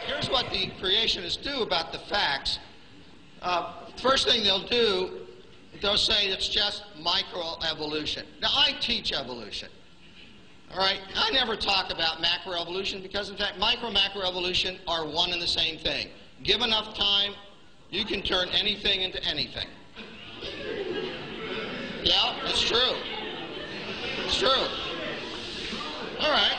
Here's what the creationists do about the facts. First thing they'll do, they'll say it's just microevolution. Now, I teach evolution. All right? I never talk about macroevolution because, in fact, macroevolution are one and the same thing. Give enough time, you can turn anything into anything. Yeah, it's true. It's true. All right.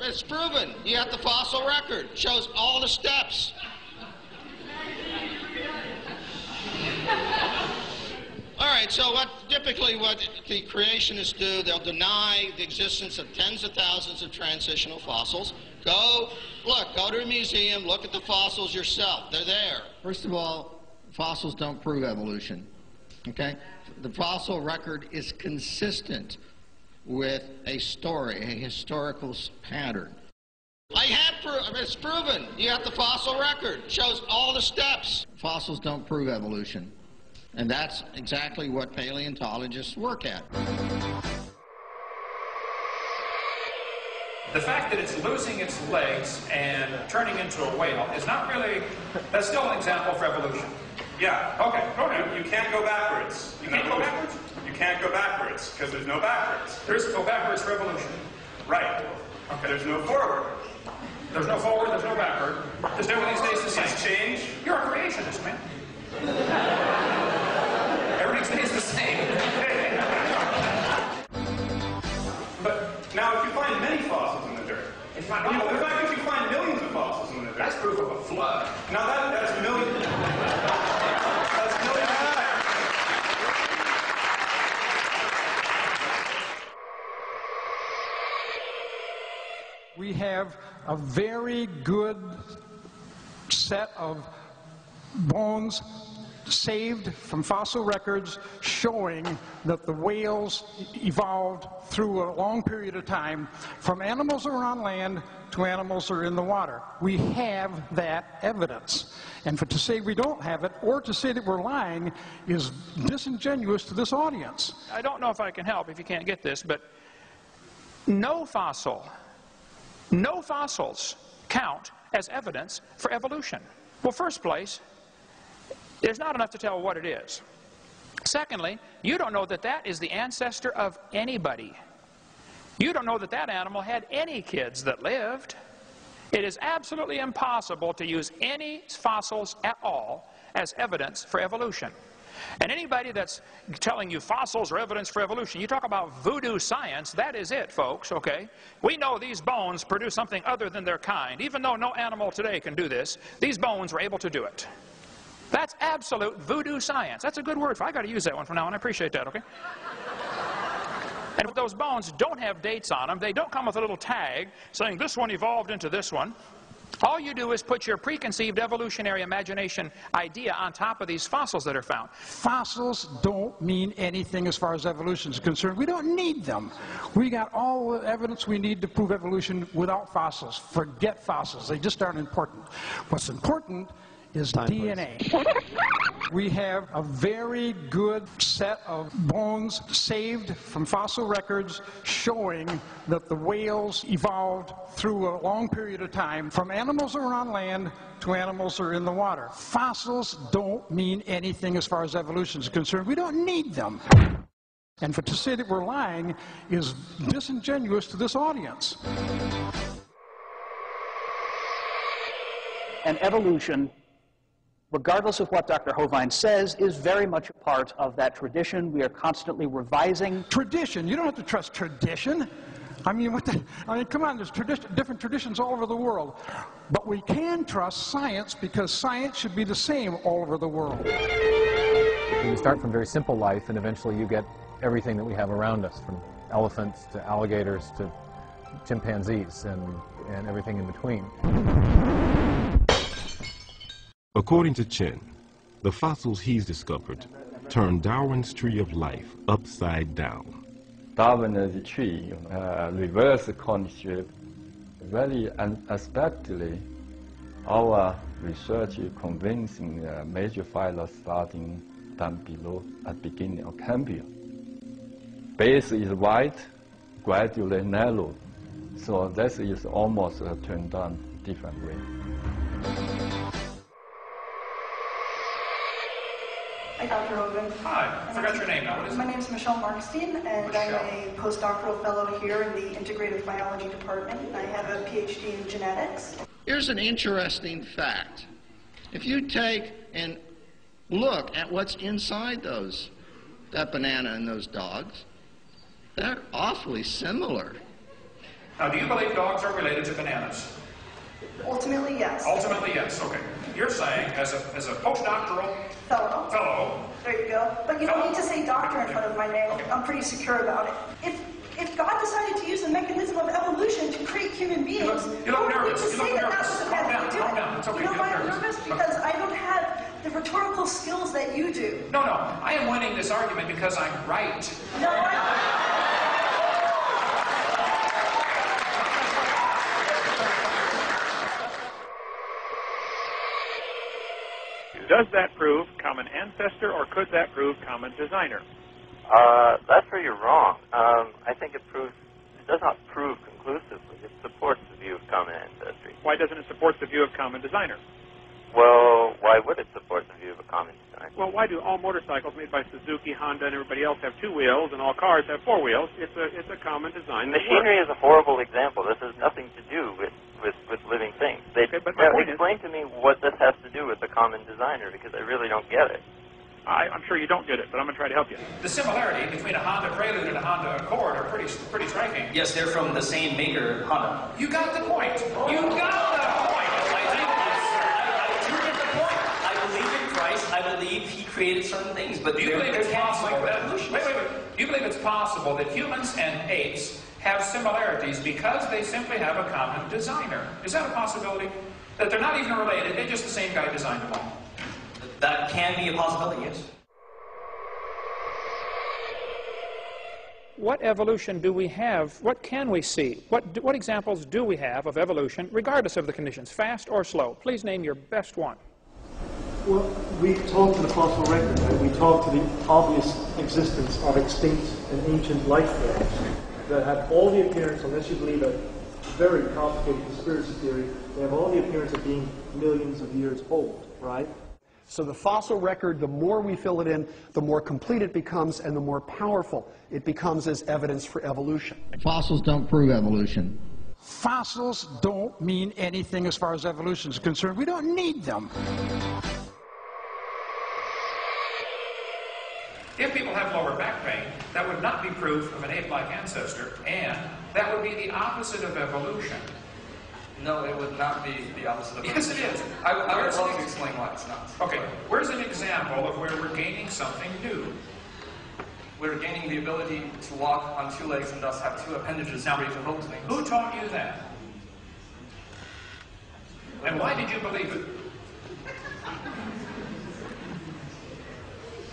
It's proven. You have the fossil record. It shows all the steps. All right, so typically what the creationists do, they'll deny the existence of tens of thousands of transitional fossils. Go to a museum, look at the fossils yourself. They're there. First of all, fossils don't prove evolution. Okay? The fossil record is consistent with a story, a historical pattern. It's proven. You have the fossil record. It shows all the steps. Fossils don't prove evolution. And that's exactly what paleontologists work at. The fact that it's losing its legs and turning into a whale is not really, that's still an example for evolution. Yeah. Okay, go ahead. You can't go backwards. You can't go backwards? You can't go backwards, because there's no backwards. There's go backwards for evolution. Right. Okay. There's no forward. There's no forward, there's no backward. Just everything stays the same. It's change. You're a creationist, man. Everything stays the same. But now, if you find many fossils in the dirt, the fact that you find millions of fossils in the dirt, that's proof of a flood. Now that's millions. That's millions. We have a very good set of bones saved from fossil records showing that the whales evolved through a long period of time from animals that are on land to animals that are in the water. We have that evidence. And to say we don't have it or to say that we're lying is disingenuous to this audience. I don't know if I can help if you can't get this, but no fossils count as evidence for evolution. Well, first place, there's not enough to tell what it is. Secondly, you don't know that that is the ancestor of anybody. You don't know that that animal had any kids that lived. It is absolutely impossible to use any fossils at all as evidence for evolution. And anybody that's telling you fossils are evidence for evolution, you talk about voodoo science, that is it, folks, okay? We know these bones produce something other than their kind. Even though no animal today can do this, these bones were able to do it. That's absolute voodoo science. That's a good word for it. I got to use that one from now on. I appreciate that, okay? And if those bones don't have dates on them, they don't come with a little tag saying this one evolved into this one. All you do is put your preconceived evolutionary imagination idea on top of these fossils that are found. Fossils don't mean anything as far as evolution is concerned. We don't need them. We got all the evidence we need to prove evolution without fossils. Forget fossils. They just aren't important. What's important is DNA. We have a very good set of bones saved from fossil records showing that the whales evolved through a long period of time from animals that are on land to animals that are in the water. Fossils don't mean anything as far as evolution is concerned. We don't need them. And to say that we're lying is disingenuous to this audience. And evolution, regardless of what Dr. Hovind says, is very much a part of that tradition. We are constantly revising. Tradition? You don't have to trust tradition. I mean, come on, there's different traditions all over the world. But we can trust science because science should be the same all over the world. You start from very simple life, and eventually you get everything that we have around us, from elephants to alligators to chimpanzees and everything in between. According to Chen, the fossils he's discovered turned Darwin's tree of life upside down. Darwin's tree reverse constrict very unexpectedly. Our research is convincing major phyla starting down below at the beginning of Cambrian. Base is wide, gradually narrow, so this is almost turned down different way. Hi, Dr. Hogan. Hi, I forgot your name now. What is it? My name is Michelle Markstein, and I'm a postdoctoral fellow here in the Integrative Biology Department. I have a PhD in genetics. Here's an interesting fact. If you take and look at what's inside that banana and those dogs, they're awfully similar. Now, do you believe dogs are related to bananas? Ultimately, yes. Ultimately, yes. Okay. You're saying, as a postdoctoral fellow. There you go. But you don't need to say doctor in front of my name. Okay. I'm pretty secure about it. If God decided to use the mechanism of evolution to create human beings, you look nervous. to say that was the method to do Calm it. down. It's okay. You know You why look I'm nervous. nervous? Because I don't have the rhetorical skills that you do. No, I am winning this argument because I'm right. No, Does that prove common ancestor, or could that prove common designer? That's where you're wrong. I think it does not prove conclusively. It supports the view of common ancestry. Why doesn't it support the view of common designer? Well, why would it support the view of a common designer? Well, why do all motorcycles made by Suzuki, Honda, and everybody else have 2 wheels, and all cars have 4 wheels? It's a common design. Machinery is a horrible example. This has nothing to do with living things. Okay, but my point explain to me what this has to do with the common designer, because I really don't get it. I'm sure you don't get it, but I'm going to try to help you. The similarity between a Honda Prelude and a Honda Accord are pretty striking. Yes, they're from the same maker, Honda. You got the point. You got the point. I do get the point. I believe in Christ. I believe he created certain things, but do you believe it's possible that evolution? Wait. Do you believe it's possible that humans and apes have similarities because they simply have a common designer? Is that a possibility? That they're not even related, they're just the same guy designed them all? That can be a possibility, yes. What evolution do we have? What can we see? What examples do we have of evolution, regardless of the conditions, fast or slow? Please name your best one. Well, we talk to the fossil record, and we talk to the obvious existence of extinct and ancient life forms that have all the appearance, unless you believe a very complicated conspiracy theory, they have all the appearance of being millions of years old, right? So the fossil record, the more we fill it in, the more complete it becomes and the more powerful it becomes as evidence for evolution. Fossils don't prove evolution. Fossils don't mean anything as far as evolution is concerned. We don't need them. If people have lower back pain, that would not be proof of an ape-like ancestor, and that would be the opposite of evolution. No, it would not be the opposite of Yes, it is. I would love to explain why it's not. Okay, where's an example of where we're gaining something new? We're gaining the ability to walk on 2 legs and thus have 2 appendages free to hold things. Who taught you that? And why did you believe it?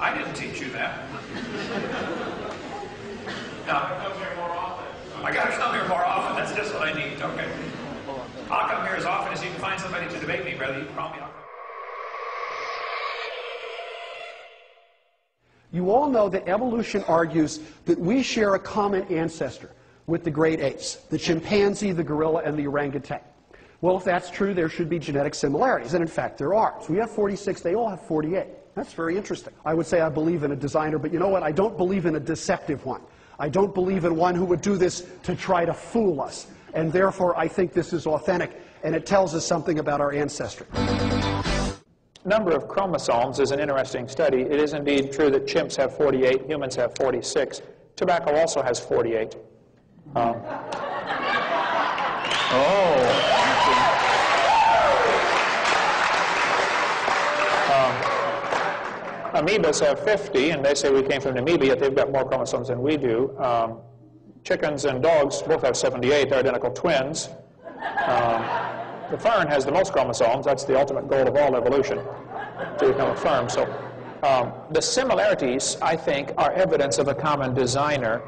I didn't teach you that. No. I gotta come here more often. That's just what I need. Okay. I'll come here as often as you can find somebody to debate me, brother. You can call me. You all know that evolution argues that we share a common ancestor with the great apes, the chimpanzee, the gorilla, and the orangutan. Well, if that's true, there should be genetic similarities, and in fact there are. So we have 46, they all have 48. That's very interesting. I would say I believe in a designer, but you know what? I don't believe in a deceptive one. I don't believe in one who would do this to try to fool us. And therefore, I think this is authentic, and it tells us something about our ancestry. Number of chromosomes is an interesting study. It is indeed true that chimps have 48, humans have 46. Tobacco also has 48. Amoebas have 50, and they say we came from an amoeba, yet they've got more chromosomes than we do. Chickens and dogs both have 78. They're identical twins. The fern has the most chromosomes. That's the ultimate goal of all evolution, to become a fern. So the similarities, I think, are evidence of a common designer.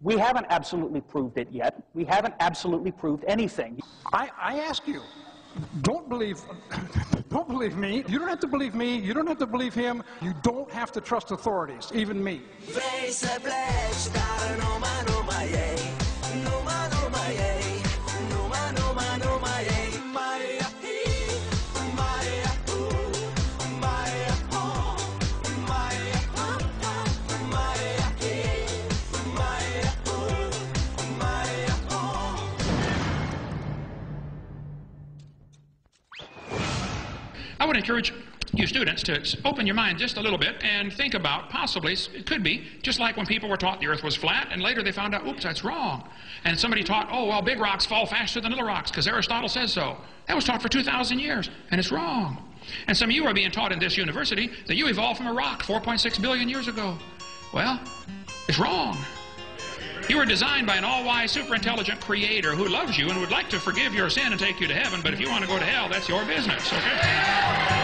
We haven't absolutely proved it yet. We haven't absolutely proved anything. I ask you, don't believe me. You don't have to believe me. You don't have to believe him. You don't have to trust authorities, even me. would encourage you students to open your mind just a little bit and think about possibly, it could be, just like when people were taught the earth was flat and later they found out, oops, that's wrong. And somebody taught, oh, well, big rocks fall faster than little rocks because Aristotle says so. That was taught for 2,000 years, and it's wrong. And some of you are being taught in this university that you evolved from a rock 4.6 billion years ago. Well, it's wrong. You were designed by an all-wise, super-intelligent creator who loves you and would like to forgive your sin and take you to heaven, but if you want to go to hell, that's your business, okay?